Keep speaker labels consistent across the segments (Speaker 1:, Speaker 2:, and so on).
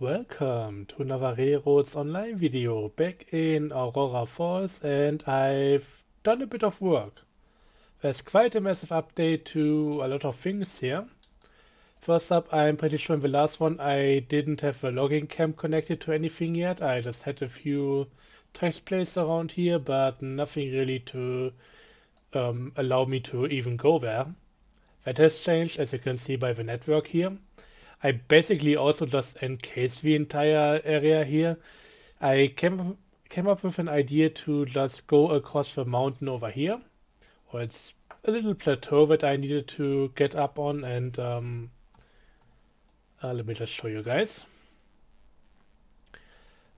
Speaker 1: Welcome to another Railroads online video back in Aurora Falls, and I've done a bit of work. There's quite a massive update to a lot of things here. First up, I'm pretty sure in the last one I didn't have the logging camp connected to anything yet. I just had a few tracks placed around here, but nothing really to allow me to even go there. That has changed, as you can see by the network here. I basically also just encased the entire area here. I came up with an idea to just go across the mountain over here. Or it's a little plateau that I needed to get up on, and let me just show you guys.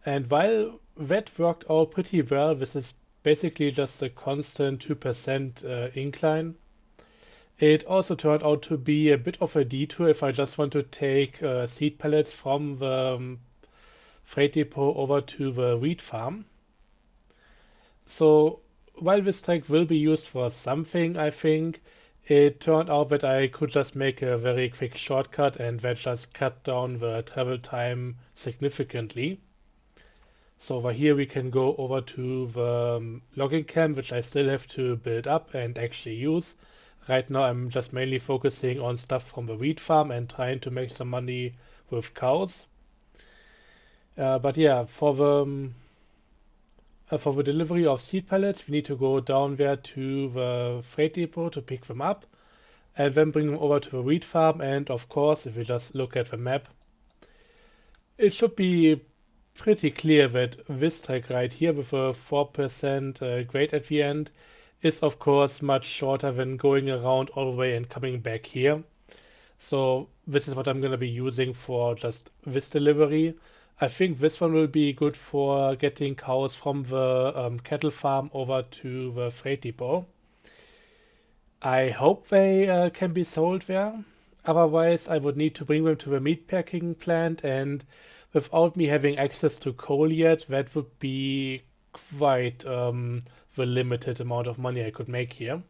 Speaker 1: And while that worked out pretty well, this is basically just a constant 2% incline. It also turned out to be a bit of a detour if I just want to take seed pallets from the freight depot over to the wheat farm. So while this track will be used for something, I think, it turned out that I could just make a very quick shortcut and that just cut down the travel time significantly. So over here we can go over to the logging camp, which I still have to build up and actually use. Right now I'm just mainly focusing on stuff from the wheat farm and trying to make some money with cows. But yeah, for the delivery of seed pallets, we need to go down there to the freight depot to pick them up and then bring them over to the wheat farm. And of course, if we just look at the map, it should be pretty clear that this track right here with a 4% grade at the end is of course much shorter than going around all the way and coming back here. So this is what I'm going to be using for just this delivery. I think this one will be good for getting cows from the cattle farm over to the freight depot. I hope they can be sold there. Otherwise, I would need to bring them to the meat packing plant, and without me having access to coal yet, that would be quite the limited amount of money I could make here.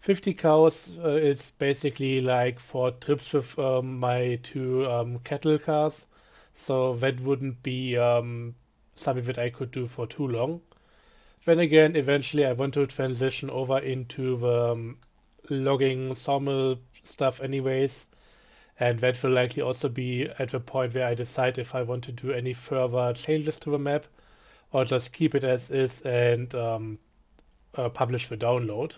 Speaker 1: 50 cows is basically like 4 trips with my 2 cattle cars, so that wouldn't be something that I could do for too long. Then again, eventually I want to transition over into the logging sawmill stuff anyways, and that will likely also be at the point where I decide if I want to do any further changes to the map or just keep it as is and publish the download.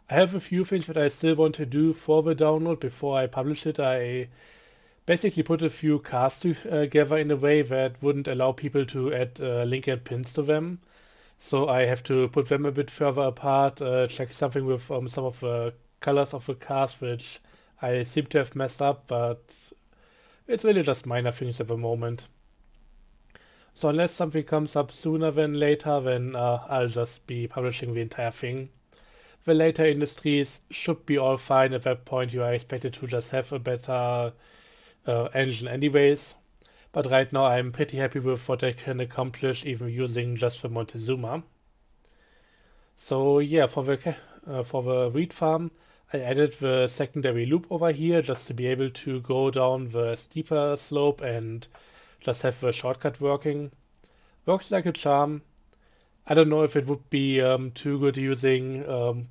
Speaker 1: I have a few things that I still want to do for the download before I publish it. I basically put a few cars together in a way that wouldn't allow people to add link and pins to them. So I have to put them a bit further apart, check something with some of the colors of the cars, which I seem to have messed up, but it's really just minor things at the moment. So unless something comes up sooner than later, then I'll just be publishing the entire thing. The later industries should be all fine. At that point, you are expected to just have a better engine anyways. But right now, I'm pretty happy with what I can accomplish even using just the Montezuma. So yeah, for the wheat farm, I added the secondary loop over here just to be able to go down the steeper slope and just have the shortcut working. Works like a charm. I don't know if it would be too good using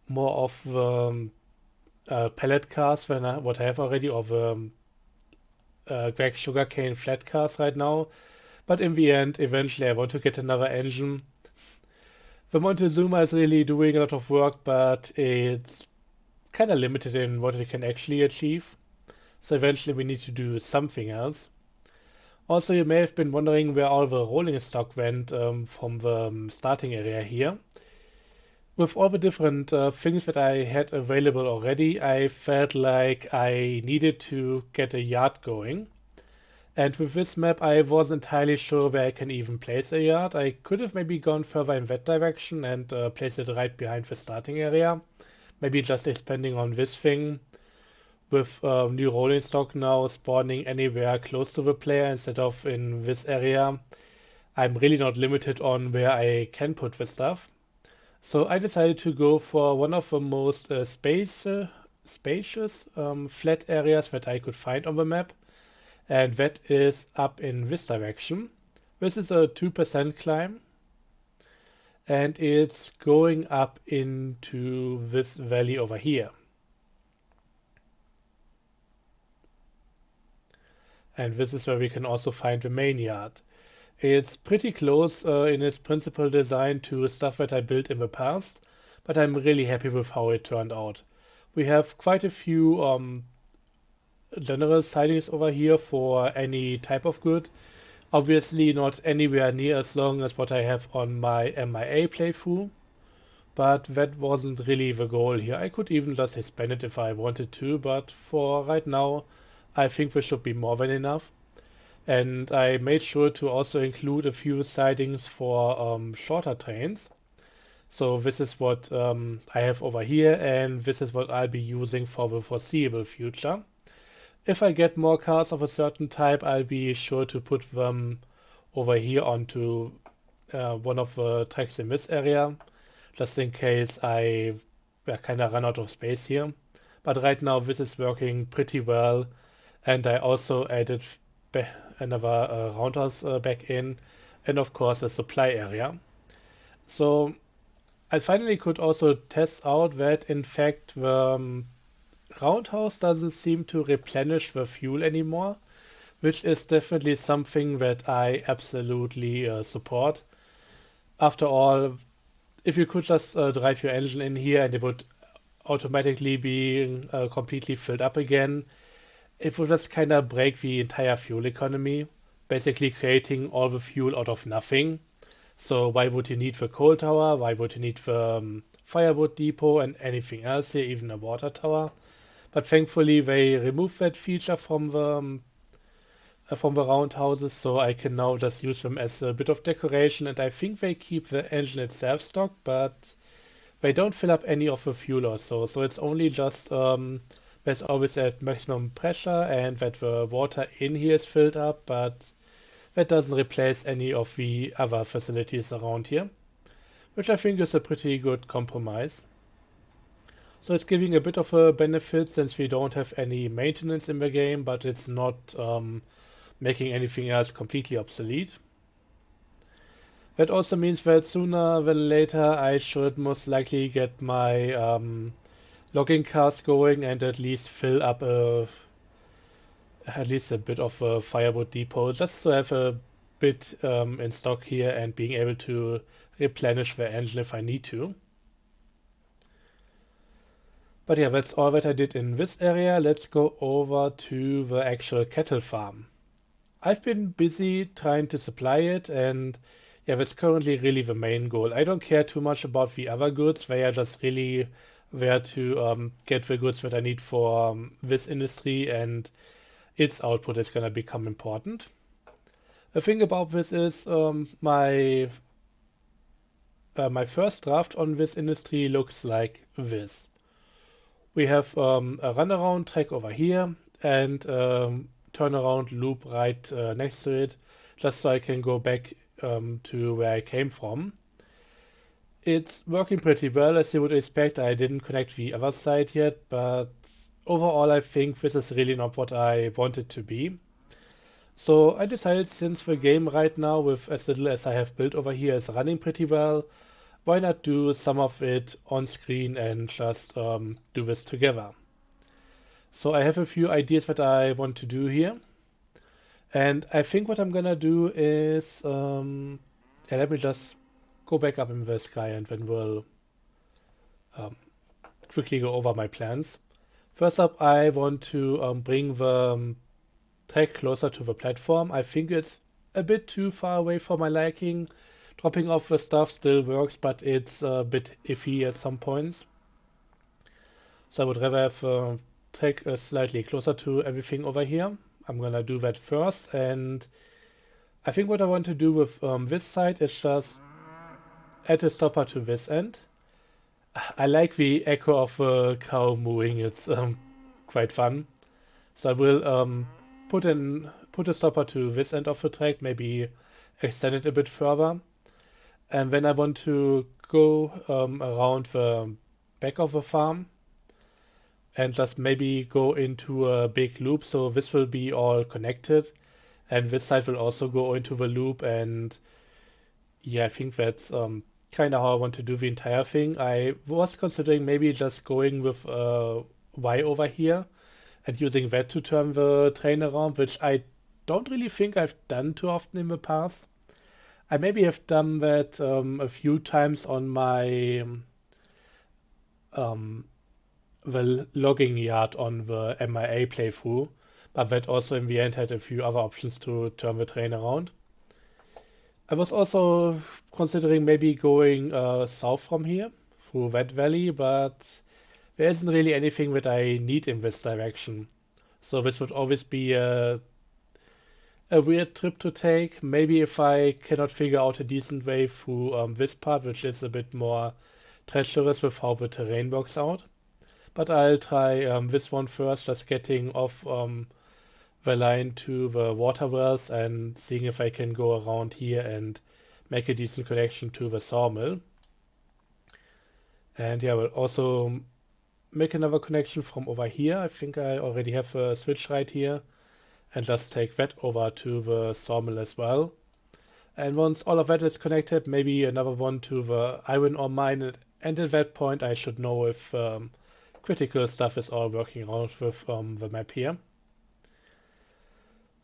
Speaker 1: more of the pellet cars than what I have already, or the Greg Sugarcane flat cars right now. But in the end, eventually I want to get another engine. The Montezuma is really doing a lot of work, but it's kind of limited in what it can actually achieve. So eventually we need to do something else. Also, you may have been wondering where all the rolling stock went from the starting area here. With all the different things that I had available already, I felt like I needed to get a yard going. And with this map, I wasn't entirely sure where I can even place a yard. I could have maybe gone further in that direction and placed it right behind the starting area. Maybe just expanding on this thing with new rolling stock now spawning anywhere close to the player instead of in this area. I'm really not limited on where I can put the stuff. So I decided to go for one of the most space spacious flat areas that I could find on the map, and that is up in this direction. This is a 2% climb, and it's going up into this valley over here. And this is where we can also find the main yard. It's pretty close in its principal design to stuff that I built in the past, but I'm really happy with how it turned out. We have quite a few general sidings over here for any type of good. Obviously not anywhere near as long as what I have on my MIA playthrough, but that wasn't really the goal here. I could even just expand it if I wanted to, but for right now I think this should be more than enough. And I made sure to also include a few sidings for shorter trains. So this is what I have over here, and this is what I'll be using for the foreseeable future. If I get more cars of a certain type, I'll be sure to put them over here onto one of the tracks in this area, just in case I kind of run out of space here. But right now this is working pretty well, and I also added another roundhouse back in, and of course a supply area. So I finally could also test out that in fact the roundhouse doesn't seem to replenish the fuel anymore, which is definitely something that I absolutely support. After all, if you could just drive your engine in here and it would automatically be completely filled up again, it would just kind of break the entire fuel economy, basically creating all the fuel out of nothing. So why would you need the coal tower? Why would you need the firewood depot and anything else here, even a water tower? But thankfully they removed that feature from the roundhouses, so I can now just use them as a bit of decoration, and I think they keep the engine itself stock, but they don't fill up any of the fuel or so. So it's only just that's always at maximum pressure and that the water in here is filled up, but that doesn't replace any of the other facilities around here, which I think is a pretty good compromise. So it's giving a bit of a benefit since we don't have any maintenance in the game, but it's not making anything else completely obsolete. That also means that sooner than later I should most likely get my logging cars going and at least fill up at least a bit of a firewood depot, just to have a bit in stock here and being able to replenish the engine if I need to. But yeah, that's all that I did in this area. Let's go over to the actual cattle farm. I've been busy trying to supply it, and yeah, that's currently really the main goal. I don't care too much about the other goods. They are just really there to get the goods that I need for this industry, and its output is going to become important. The thing about this is my first draft on this industry looks like this. We have a runaround track over here and turnaround loop right next to it, just so I can go back to where I came from. It's working pretty well, as you would expect. I didn't connect the other side yet, but overall I think this is really not what I want it to be. So I decided, since the game right now, with as little as I have built over here, is running pretty well, why not do some of it on screen and just do this together. So I have a few ideas that I want to do here. And I think what I'm gonna do is, let me just go back up in the sky and then we'll quickly go over my plans. First up, I want to bring the track closer to the platform. I think it's a bit too far away for my liking. Dropping off the stuff still works, but it's a bit iffy at some points. So I would rather have the track slightly closer to everything over here. I'm gonna do that first, and I think what I want to do with this side is just add a stopper to this end. I like the echo of a cow mooing. It's quite fun. So I will put a stopper to this end of the track, maybe extend it a bit further. And then I want to go around the back of the farm. and just maybe go into a big loop. So this will be all connected, and this side will also go into the loop. And yeah, I think that's kind of how I want to do the entire thing. I was considering maybe just going with Y over here and using that to turn the train around, which I don't really think I've done too often in the past. I maybe have done that a few times on my um, the logging yard on the MIA playthrough, but that also in the end had a few other options to turn the train around. I was also considering maybe going south from here through that valley, but there isn't really anything that I need in this direction. So this would always be a weird trip to take. Maybe if I cannot figure out a decent way through this part, which is a bit more treacherous with how the terrain works out. But I'll try this one first, just getting off the line to the water wells and seeing if I can go around here and make a decent connection to the sawmill. And yeah, we'll also make another connection from over here. I think I already have a switch right here. And just take that over to the sawmill as well. And once all of that is connected, maybe another one to the iron ore mine. And at that point, I should know if critical stuff is all working out with the map here.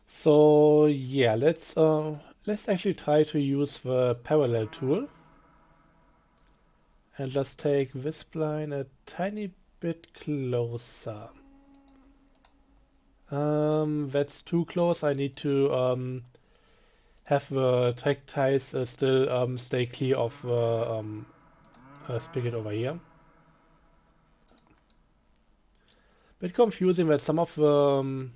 Speaker 1: So yeah, let's actually try to use the parallel tool. And let's take this spline a tiny bit closer. That's too close. I need to have the track ties still stay clear of the spigot over here. Bit confusing that some of the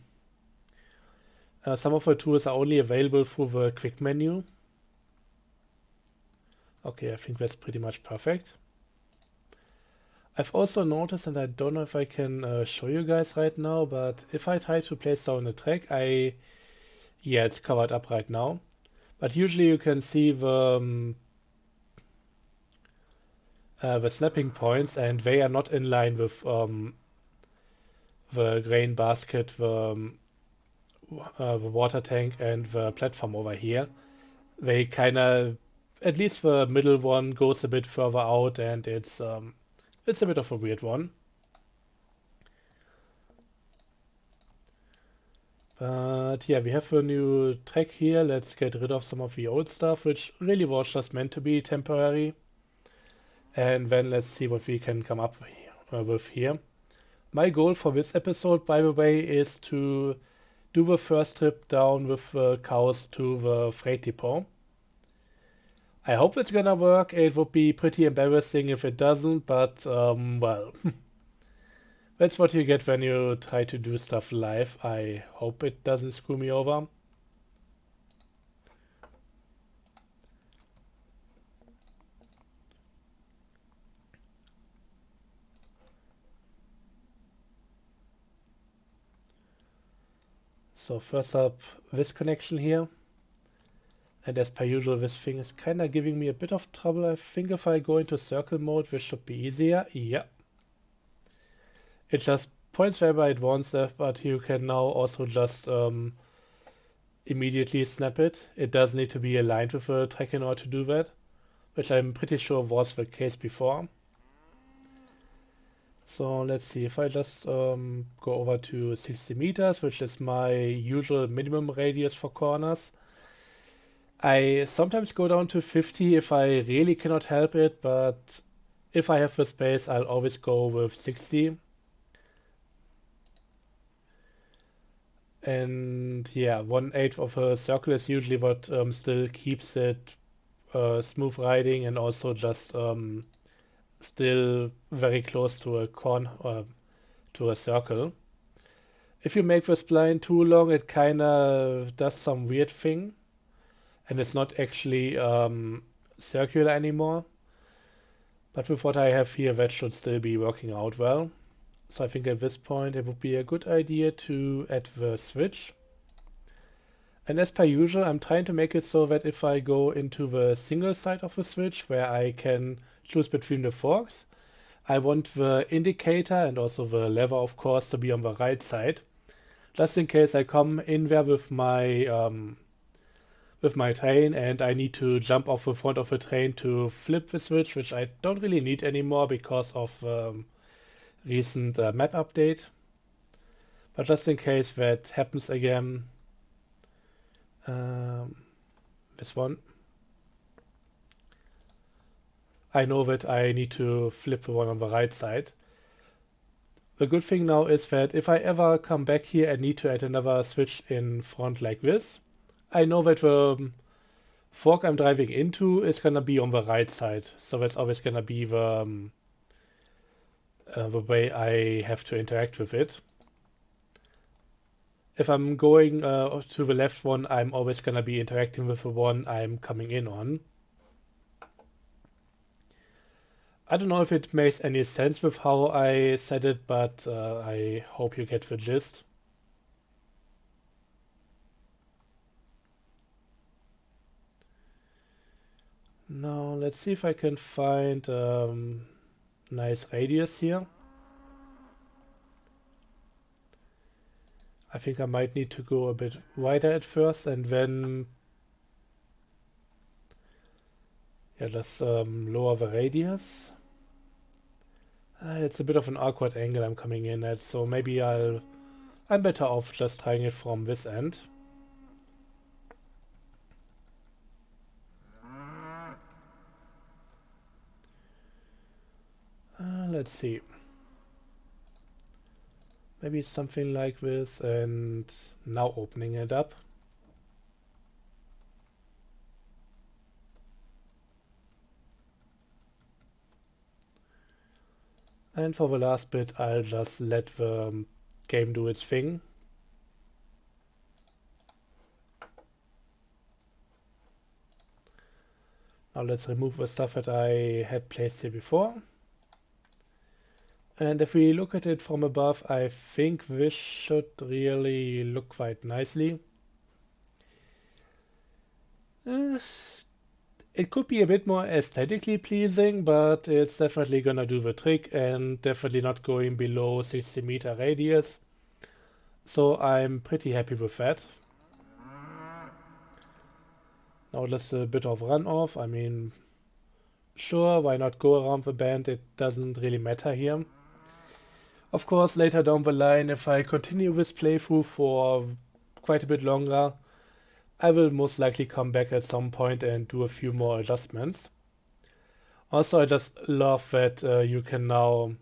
Speaker 1: tools are only available through the quick menu. Okay, I think that's pretty much perfect. I've also noticed, and I don't know if I can show you guys right now, but if I try to place down a track, yeah, it's covered up right now. But usually you can see the snapping points, and they are not in line with the grain basket, the water tank, and the platform over here. They kind of, at least the middle one goes a bit further out, and it's a bit of a weird one. But yeah, we have a new track here. Let's get rid of some of the old stuff, which really was just meant to be temporary. And then let's see what we can come up with here. My goal for this episode, by the way, is to do the first trip down with the cows to the freight depot. I hope it's gonna work. It would be pretty embarrassing if it doesn't, but well, that's what you get when you try to do stuff live. I hope it doesn't screw me over. So first up, this connection here. And as per usual, this thing is kind of giving me a bit of trouble. I think if I go into circle mode, this should be easier. Yeah. It just points wherever it wants that, but you can now also just immediately snap it. It does need to be aligned with the track in order to do that, which I'm pretty sure was the case before. So let's see, if I just go over to 60 meters, which is my usual minimum radius for corners. I sometimes go down to 50 if I really cannot help it, but if I have the space, I'll always go with 60. And yeah, 1/8 of a circle is usually what still keeps it smooth riding and also just still very close to a to a circle. If you make this spline too long, it kind of does some weird thing. And it's not actually circular anymore. But with what I have here, that should still be working out well. So I think at this point it would be a good idea to add the switch. And as per usual, I'm trying to make it so that if I go into the single side of the switch, where I can choose between the forks, I want the indicator and also the lever, of course, to be on the right side, just in case I come in there with my train and I need to jump off the front of the train to flip the switch, which I don't really need anymore because of recent map update. But just in case that happens again, this one, I know that I need to flip the one on the right side. The good thing now is that if I ever come back here and need to add another switch in front like this, I know that the fork I'm driving into is gonna be on the right side. So that's always gonna be the way I have to interact with it. If I'm going to the left one, I'm always gonna be interacting with the one I'm coming in on. I don't know if it makes any sense with how I said it, but I hope you get the gist. Now let's see if I can find nice radius here. I think I might need to go a bit wider at first and then let's lower the radius. It's a bit of an awkward angle I'm coming in at, so maybe I'm better off just trying it from this end. Let's see. Maybe something like this, and now opening it up. And for the last bit, I'll just let the game do its thing. Now let's remove the stuff that I had placed here before. And if we look at it from above, I think this should really look quite nicely. It could be a bit more aesthetically pleasing, but it's definitely gonna do the trick and definitely not going below 60-meter radius. So I'm pretty happy with that. Now just a bit of runoff. I mean, sure, why not go around the bend? It doesn't really matter here. Of course, later down the line, if I continue this playthrough for quite a bit longer, I will most likely come back at some point and do a few more adjustments. Also, I just love that you can now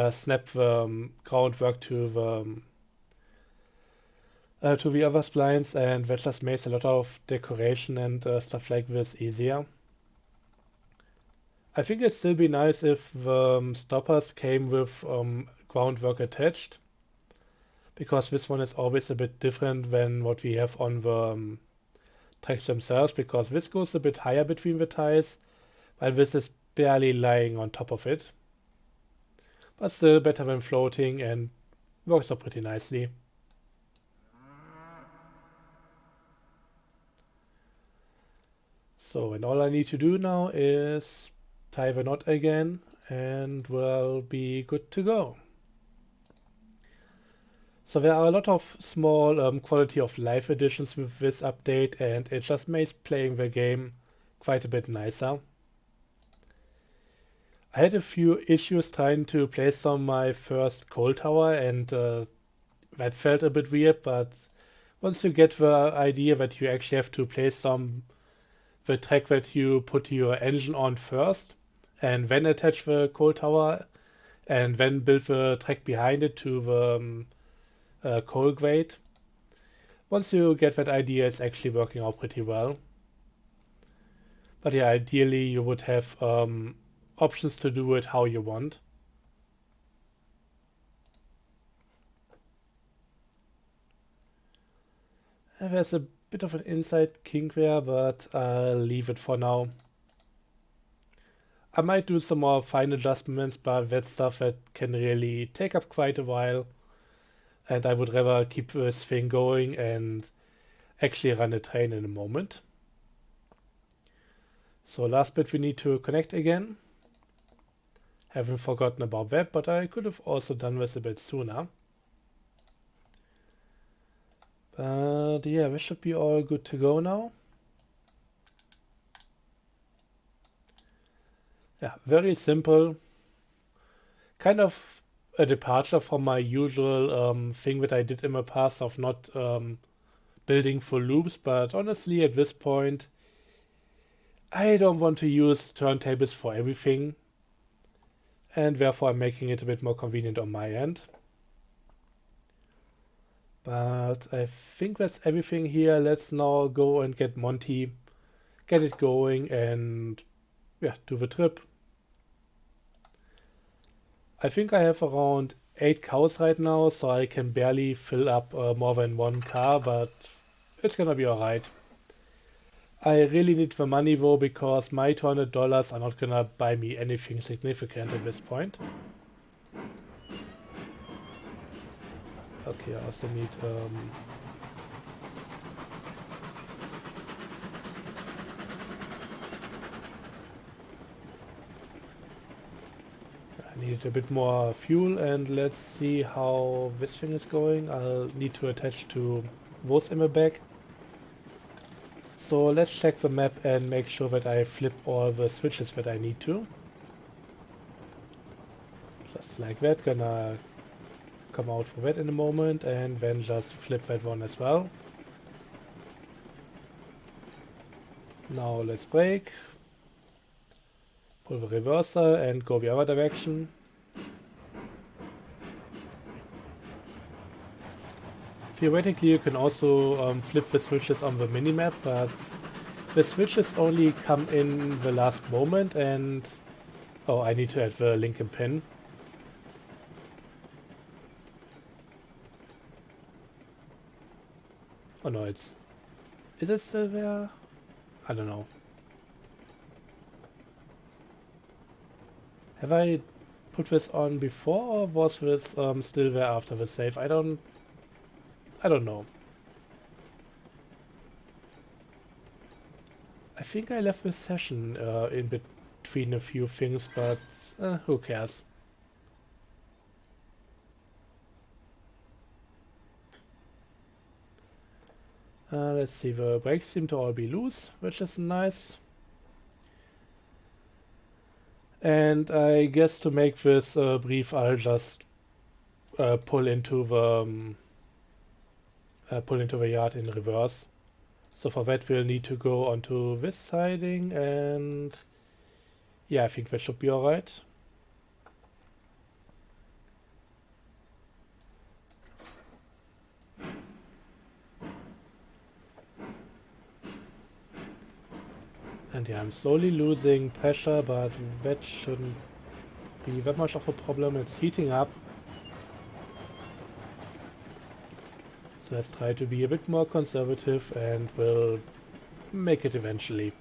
Speaker 1: snap the groundwork to the other splines, and that just makes a lot of decoration and stuff like this easier. I think it'd still be nice if the stoppers came with groundwork attached, because this one is always a bit different than what we have on the tracks themselves, because this goes a bit higher between the ties, while this is barely lying on top of it. But still better than floating and works out pretty nicely. So, and all I need to do now is tie the knot again and we'll be good to go. So there are a lot of small quality of life additions with this update, and it just makes playing the game quite a bit nicer. I had a few issues trying to place on my first coal tower, and that felt a bit weird, but once you get the idea that you actually have to place the track that you put your engine on first, and then attach the coal tower, and then build the track behind it to the coal grate. Once you get that idea, it's actually working out pretty well. But yeah, ideally you would have options to do it how you want. There's a bit of an inside kink there, but I'll leave it for now. I might do some more fine adjustments, but that's stuff that can really take up quite a while. And I would rather keep this thing going and actually run a train in a moment. So last bit we need to connect again. Haven't forgotten about that, but I could have also done this a bit sooner. But yeah, this should be all good to go now. Yeah, very simple. Kind of a departure from my usual thing that I did in the past of not building full loops, but honestly at this point I don't want to use turntables for everything, and therefore I'm making it a bit more convenient on my end. But I think that's everything here. Let's now go and get Monty, get it going, and yeah, do the trip. I think I have around 8 cows right now, so I can barely fill up more than one car, but it's gonna be alright. I really need the money though, because my $200 are not gonna buy me anything significant at this point. Okay, I also need I need a bit more fuel, and let's see how this thing is going. I'll need to attach to those in the back. So let's check the map and make sure that I flip all the switches that I need to. Just like that, gonna come out for that in a moment, and then just flip that one as well. Now let's brake, pull the reverser and go the other direction. Theoretically you can also flip the switches on the minimap, but the switches only come in the last moment, and oh, I need to add the Lincoln pin. Oh no, is it still there? I don't know. Have I put this on before, or was this still there after the save? I don't know. I think I left this session in between a few things, but who cares? Let's see, the brakes seem to all be loose, which is nice. And I guess to make this brief, I'll just pull into the yard in reverse. So for that we'll need to go onto this siding, and yeah, I think that should be alright. And yeah, I'm slowly losing pressure, but that shouldn't be that much of a problem. It's heating up. So let's try to be a bit more conservative, and we'll make it eventually.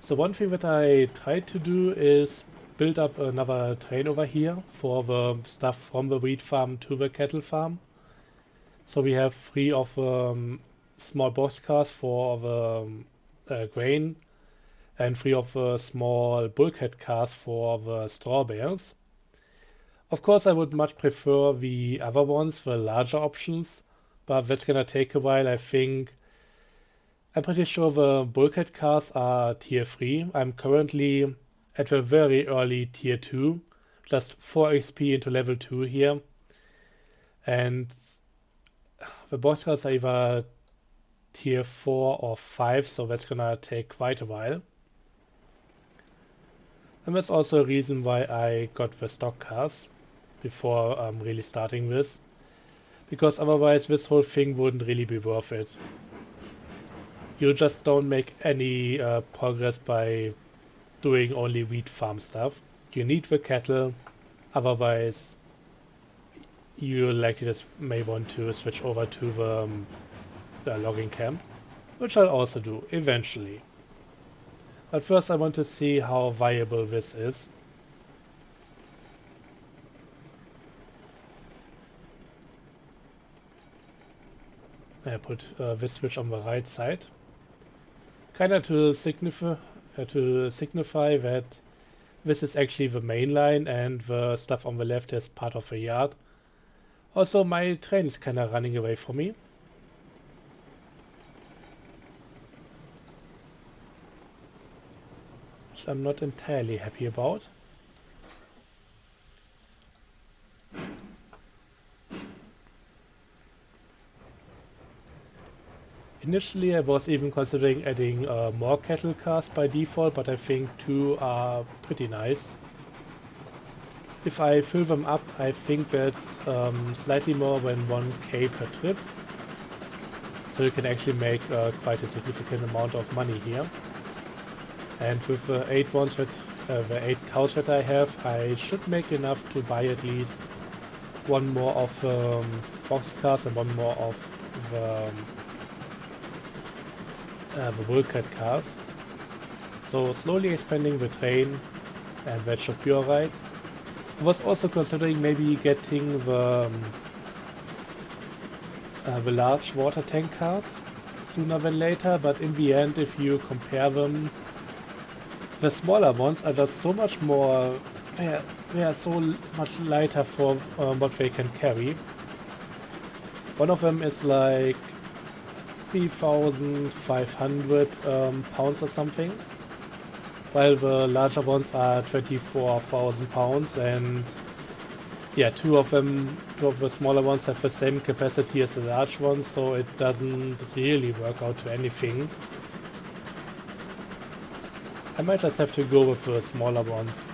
Speaker 1: So one thing that I tried to do is build up another train over here for the stuff from the wheat farm to the cattle farm. So we have 3 of small boxcars for the grain, and 3 of the small bulkhead cars for the straw bales. Of course, I would much prefer the other ones, the larger options, but that's gonna take a while. I'm pretty sure the bulkhead cars are tier 3. I'm currently at the very early tier 2, just 4 XP into level 2 here. And the boxcars are either tier 4 or 5, so that's gonna take quite a while. And that's also a reason why I got the stock cars before really starting this, because otherwise this whole thing wouldn't really be worth it. You just don't make any progress by doing only wheat farm stuff. You need the cattle, otherwise you likely just may want to switch over to the logging camp, which I'll also do eventually. But first I want to see how viable this is. I put this switch on the right side. Kinda to to signify that this is actually the main line and the stuff on the left is part of the yard. Also, my train is kind of running away from me. Which I'm not entirely happy about. Initially I was even considering adding more cattle cars by default, but I think 2 are pretty nice. If I fill them up, I think that's slightly more than 1k per trip. So you can actually make quite a significant amount of money here. And with the 8 ones that, the 8 cows that I have, I should make enough to buy at least 1 more of box cars and 1 more of the bulkhead cars. So slowly expanding the train, and that should be alright. I was also considering maybe getting the large water tank cars sooner than later, but in the end, if you compare them, the smaller ones are just so much more, they are so much lighter for what they can carry. One of them is like 3,500 pounds or something, while the larger ones are 24,000 pounds, and yeah, two of the smaller ones have the same capacity as the large ones, so it doesn't really work out to anything. I might just have to go with the smaller ones.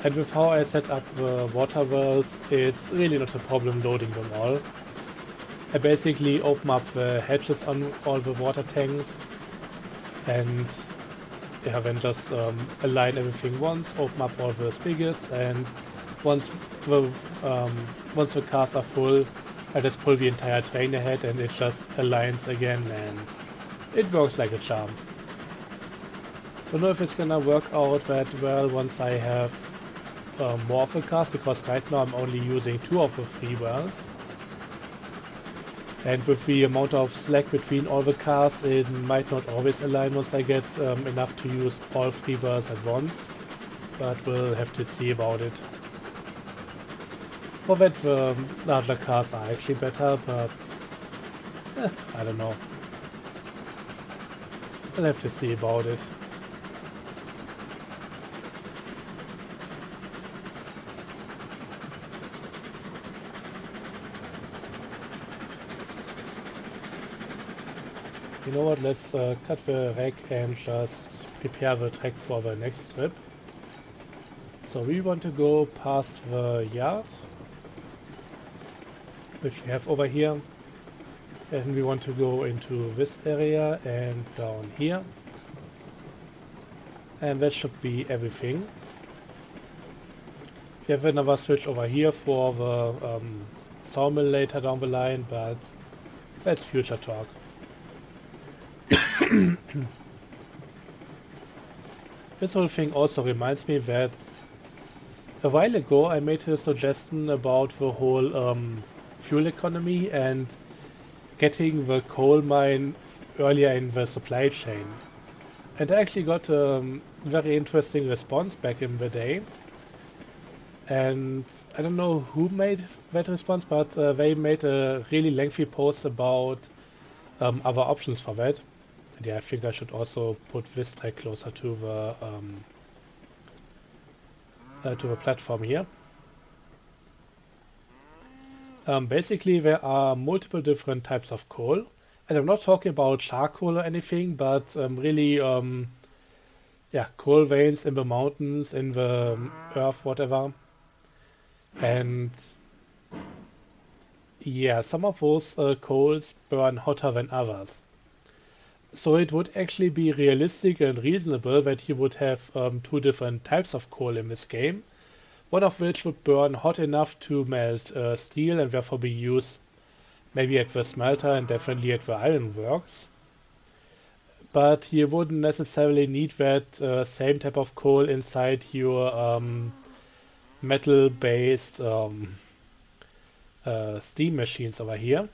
Speaker 1: And with how I set up the water wells, it's really not a problem loading them all. I basically open up the hatches on all the water tanks and yeah, then just align everything once, open up all the spigots, and once the cars are full, I just pull the entire train ahead and it just aligns again, and it works like a charm. Don't know if it's gonna work out that well once I have more of the cars, because right now I'm only using 2 of the 3 wells. And with the amount of slack between all the cars, it might not always align once I get enough to use all 3 wells at once. But we'll have to see about it. For that, the larger cars are actually better, but I don't know. We'll have to see about it. You know what, let's cut the rack and just prepare the track for the next trip. So we want to go past the yard, which we have over here. And we want to go into this area and down here. And that should be everything. We have another switch over here for the sawmill later down the line, but that's future talk. This whole thing also reminds me that a while ago I made a suggestion about the whole fuel economy and getting the coal mine earlier in the supply chain. And I actually got a very interesting response back in the day. And I don't know who made that response, but they made a really lengthy post about other options for that. And yeah, I think I should also put this track closer to the platform here. Basically, there are multiple different types of coal. And I'm not talking about charcoal or anything, but really, yeah, coal veins in the mountains, in the earth, whatever. And yeah, some of those coals burn hotter than others. So it would actually be realistic and reasonable that you would have 2 different types of coal in this game. One of which would burn hot enough to melt steel and therefore be used maybe at the smelter and definitely at the ironworks. But you wouldn't necessarily need that same type of coal inside your metal-based steam machines over here.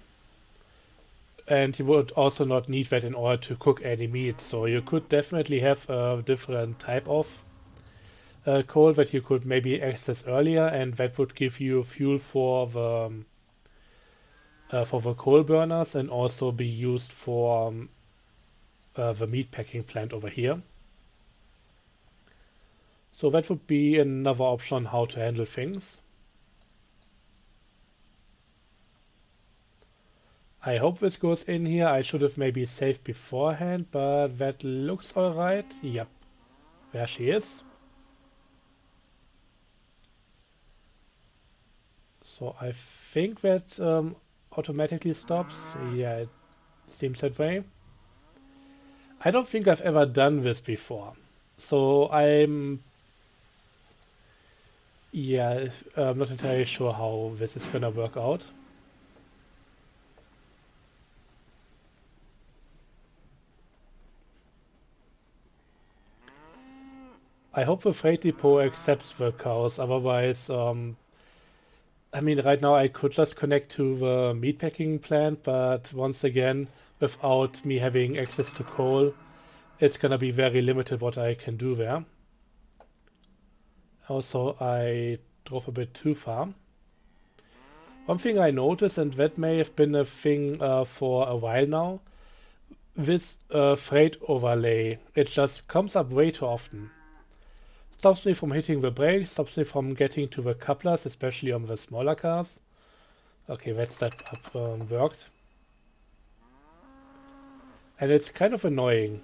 Speaker 1: And you would also not need that in order to cook any meat. So you could definitely have a different type of coal that you could maybe access earlier, and that would give you fuel for the coal burners and also be used for the meat packing plant over here. So that would be another option on how to handle things. I hope this goes in here. I should have maybe saved beforehand, but that looks alright. Yep, there she is. So I think that automatically stops. Yeah, it seems that way. I don't think I've ever done this before. So I'm not entirely sure how this is gonna work out. I hope the freight depot accepts the cows, otherwise, I mean, right now I could just connect to the meatpacking plant, but once again, without me having access to coal, it's gonna be very limited what I can do there. Also, I drove a bit too far. One thing I noticed, and that may have been a thing for a while now, this freight overlay, it just comes up way too often. Stops me from hitting the brakes, stops me from getting to the couplers, especially on the smaller cars. Okay, that step up worked. And it's kind of annoying.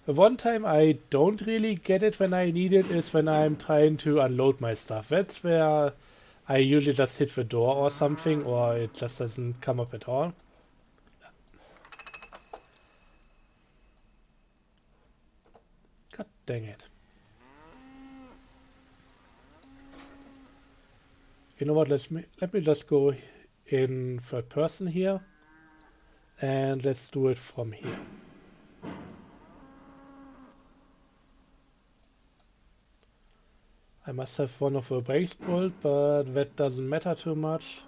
Speaker 1: The one time I don't really get it when I need it is when I'm trying to unload my stuff. That's where I usually just hit the door or something, or it just doesn't come up at all. God dang it. You know what, let me just go in third person here, and let's do it from here. I must have one of the brakes pulled, but that doesn't matter too much.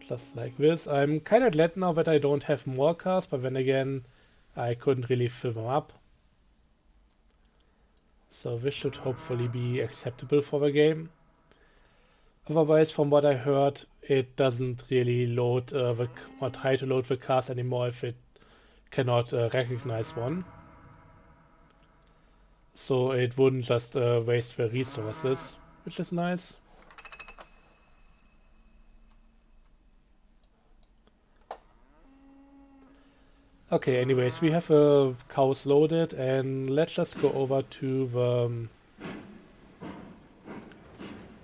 Speaker 1: Just like this. I'm kind of glad now that I don't have more cars, but then again, I couldn't really fill them up. So this should hopefully be acceptable for the game. Otherwise, from what I heard, it doesn't really load or try to load the cars anymore if it cannot recognize one. So it wouldn't just waste the resources, which is nice. Okay, anyways, we have cows loaded, and let's just go over to the...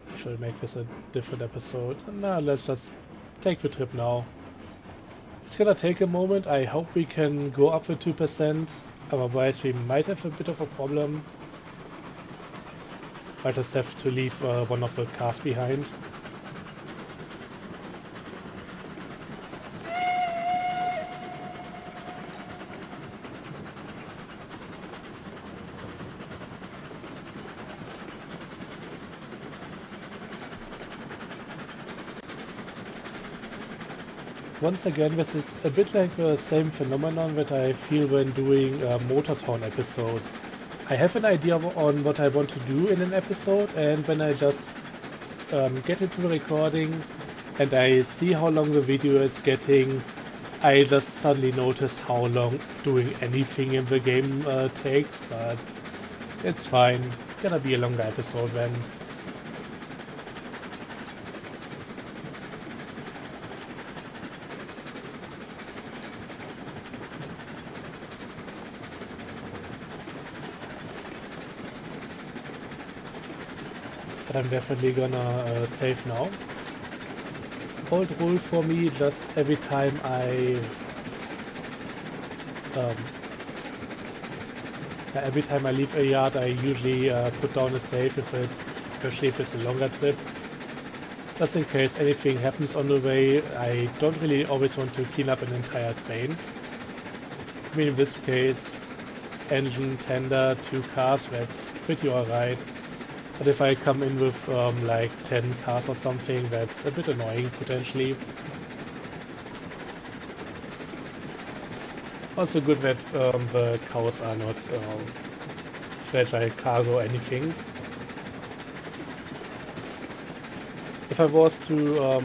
Speaker 1: I should make this a different episode. Nah, let's just take the trip now. It's gonna take a moment. I hope we can go up with 2%. Otherwise, we might have a bit of a problem. Might just have to leave one of the cars behind. Once again, this is a bit like the same phenomenon that I feel when doing Motortown episodes. I have an idea on what I want to do in an episode, and when I just get into the recording and I see how long the video is getting, I just suddenly notice how long doing anything in the game takes, but it's fine. It's gonna be a longer episode then. But I'm definitely gonna save now. Old rule for me, just every time I leave a yard, I usually put down a save, especially if it's a longer trip. Just in case anything happens on the way, I don't really always want to clean up an entire train. I mean, in this case, engine, tender, 2 cars, that's pretty alright. But if I come in with like 10 cars or something, that's a bit annoying potentially. Also good that the cows are not fragile cargo or anything. If I was to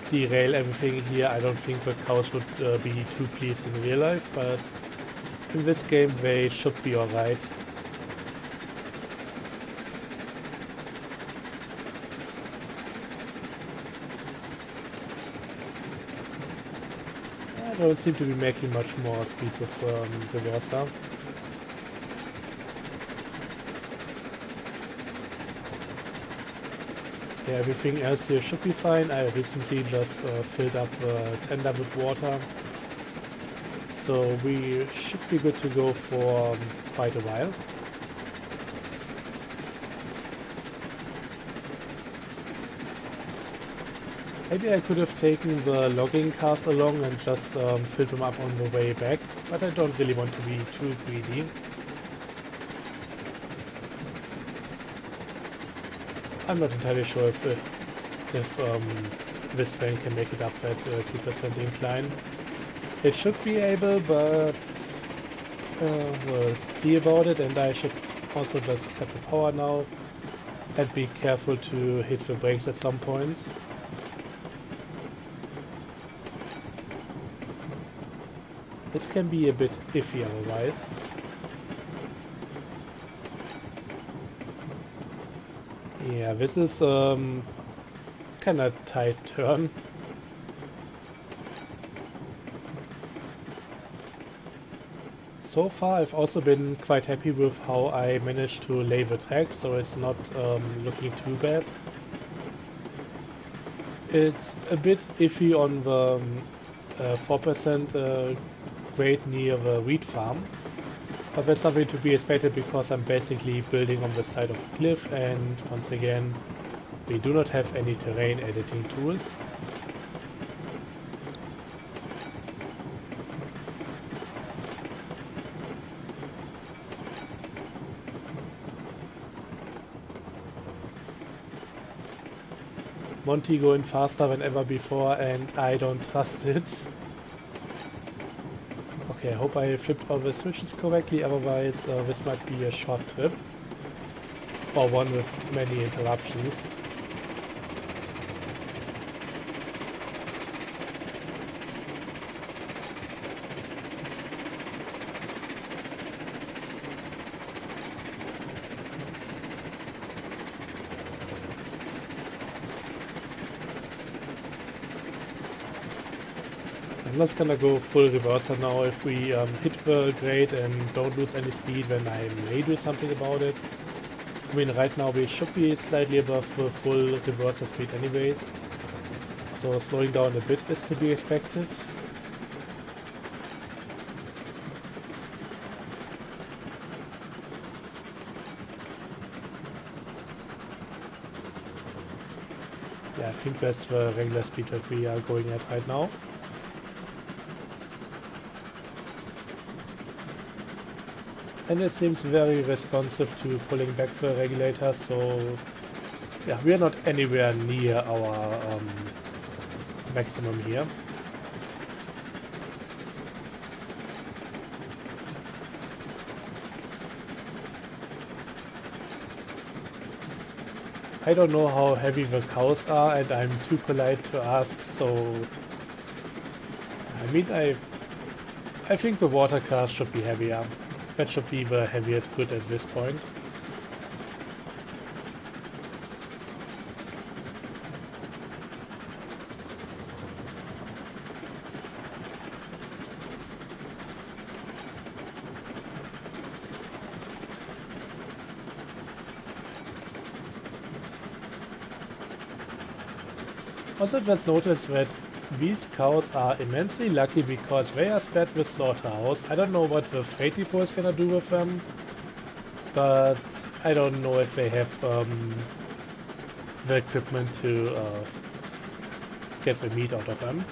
Speaker 1: derail everything here, I don't think the cows would be too pleased in real life, but in this game they should be alright. I don't seem to be making much more speed with the Versa. Yeah, everything else here should be fine. I recently just filled up the tender with water. So we should be good to go for quite a while. Maybe I could have taken the logging cars along and just filled them up on the way back, but I don't really want to be too greedy. I'm not entirely sure if this train can make it up that 2% incline. It should be able, but we'll see about it, and I should also just cut the power now and be careful to hit the brakes at some points. This can be a bit iffy otherwise. Yeah, this is kinda tight turn. So far I've also been quite happy with how I managed to lay the track, so it's not looking too bad. It's a bit iffy on the 4% grade near the wheat farm, but that's something to be expected because I'm basically building on the side of a cliff, and once again we do not have any terrain editing tools. Monty going faster than ever before, and I don't trust it. Okay, I hope I flipped all the switches correctly, otherwise this might be a short trip. Or one with many interruptions. I'm just gonna go full reverser now. If we hit the grade and don't lose any speed, then I may do something about it. I mean, right now we should be slightly above the full reverser speed anyways. So slowing down a bit is to be expected. Yeah, I think that's the regular speed that we are going at right now. And it seems very responsive to pulling back the regulator, so yeah, we are not anywhere near our maximum here. I don't know how heavy the cows are, and I'm too polite to ask, so I mean, I think the water cars should be heavier. That should be the heaviest good at this point. Also just notice that these cows are immensely lucky because they are spared with slaughterhouse. I don't know what the freight depot is gonna do with them, but I don't know if they have the equipment to get the meat out of them.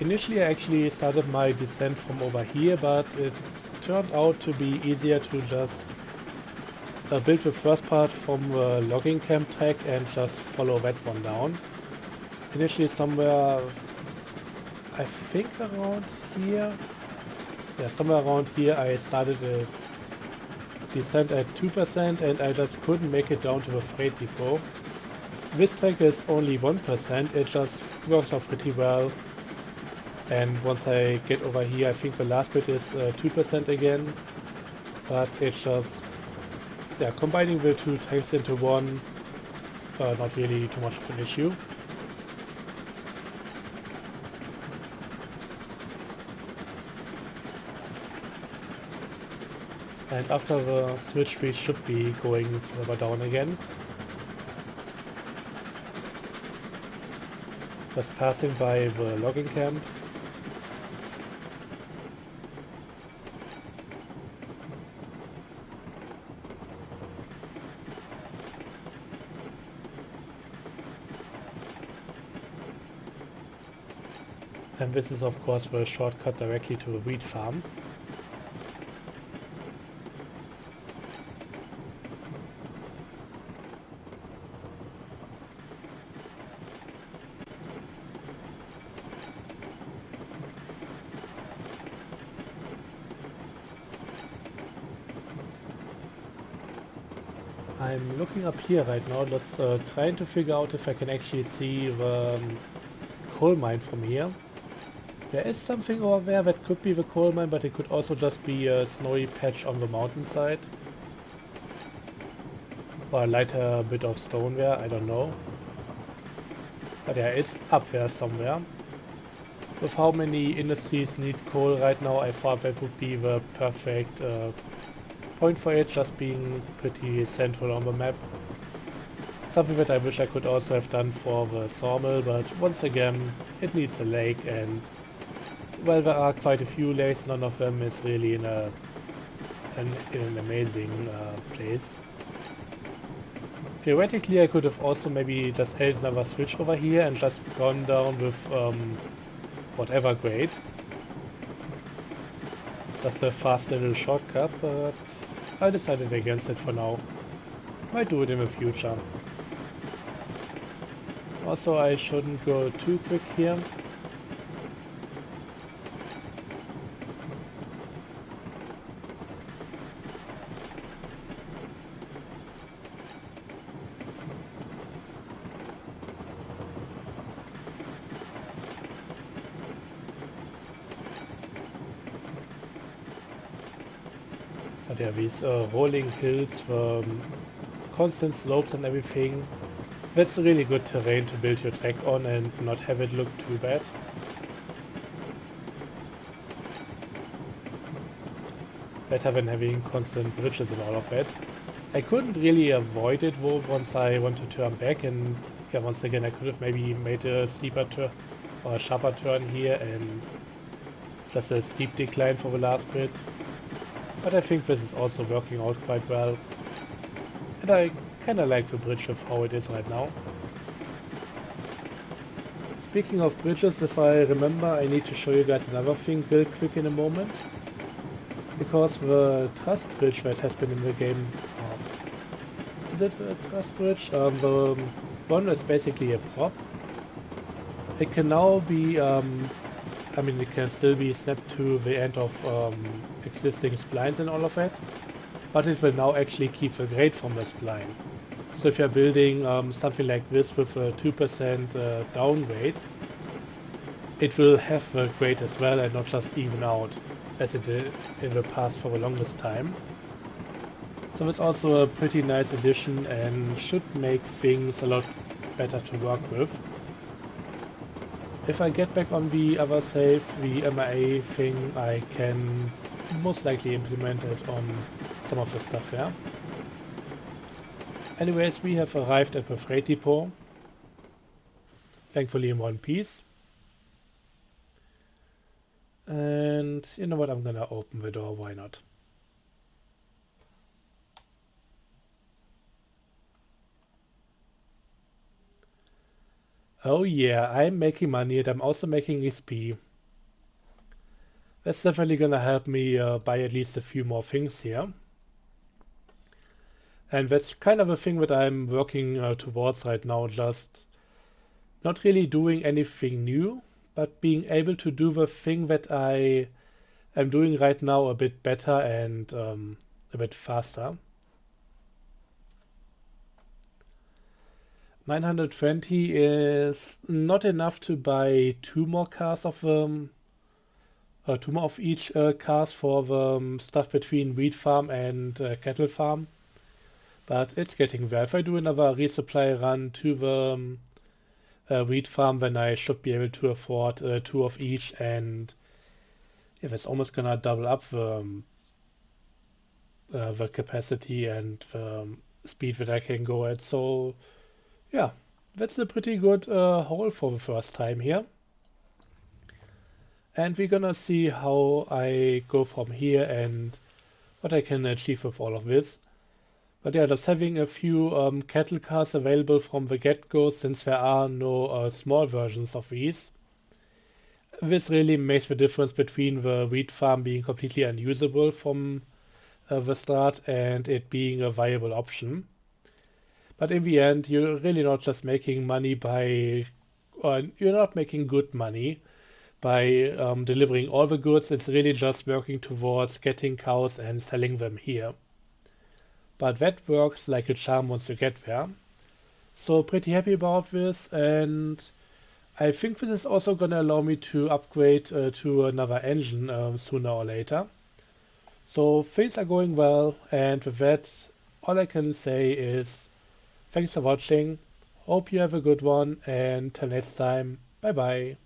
Speaker 1: Initially I actually started my descent from over here, but it turned out to be easier to just build the first part from the logging camp track and just follow that one down. Initially somewhere, I think around here. Yeah, somewhere around here I started a descent at 2% and I just couldn't make it down to the freight depot. This track is only 1%, it just works out pretty well. And once I get over here, I think the last bit is 2% again. But it's just, yeah, combining the two tanks into one, not really too much of an issue. And after the switch we should be going further down again. Just passing by the logging camp. And this is of course the shortcut directly to the wheat farm. I'm looking up here right now, just trying to figure out if I can actually see the coal mine from here. There is something over there that could be the coal mine, but it could also just be a snowy patch on the mountainside. Or a lighter bit of stone there, I don't know. But yeah, it's up there somewhere. With how many industries need coal right now, I thought that would be the perfect point for it, just being pretty central on the map. Something that I wish I could also have done for the sawmill, but once again, it needs a lake, and well, there are quite a few lakes, none of them is really in an amazing place. Theoretically, I could have also maybe just added another switch over here and just gone down with whatever grade. Just a fast little shortcut, but I decided against it for now. Might do it in the future. Also, I shouldn't go too quick here. But yeah, these rolling hills, constant slopes and everything, that's really good terrain to build your track on and not have it look too bad. Better than having constant bridges and all of that. I couldn't really avoid it though once I want to turn back, and yeah, once again I could have maybe made a steeper turn or a sharper turn here and just a steep decline for the last bit. But I think this is also working out quite well. And I kinda like the bridge with how it is right now. Speaking of bridges, if I remember, I need to show you guys another thing real quick in a moment. Because the truss bridge that has been in the game... is it a truss bridge? The one is basically a prop. It can now be... I mean, it can still be snapped to the end of existing splines and all of that, but it will now actually keep the grade from the spline. So if you're building something like this with a 2% downgrade, it will have the grade as well and not just even out, as it did in the past for the longest time. So it's also a pretty nice addition and should make things a lot better to work with. If I get back on the other save, the MIA thing, I can most likely implement it on some of the stuff there. Anyways, we have arrived at the freight depot. Thankfully in one piece. And you know what, I'm gonna open the door, why not? Oh yeah, I'm making money and I'm also making XP. That's definitely gonna help me buy at least a few more things here. And that's kind of a thing that I'm working towards right now, just not really doing anything new, but being able to do the thing that I am doing right now a bit better and a bit faster. 920 is not enough to buy two more cars of two more of each cars for the stuff between wheat farm and cattle farm, but it's getting there. If I do another resupply run to the wheat farm, then I should be able to afford two of each, and yeah, that's almost gonna double up the capacity and the speed that I can go at. So yeah, that's a pretty good haul for the first time here. And we're gonna see how I go from here and what I can achieve with all of this. But yeah, just having a few cattle cars available from the get-go, since there are no small versions of these, this really makes the difference between the wheat farm being completely unusable from the start and it being a viable option. But in the end, you're really not just making money by, or you're not making good money by delivering all the goods. It's really just working towards getting cows and selling them here. But that works like a charm once you get there. So pretty happy about this, and I think this is also gonna allow me to upgrade to another engine sooner or later. So things are going well, and with that, all I can say is thanks for watching, hope you have a good one, and till next time, bye bye.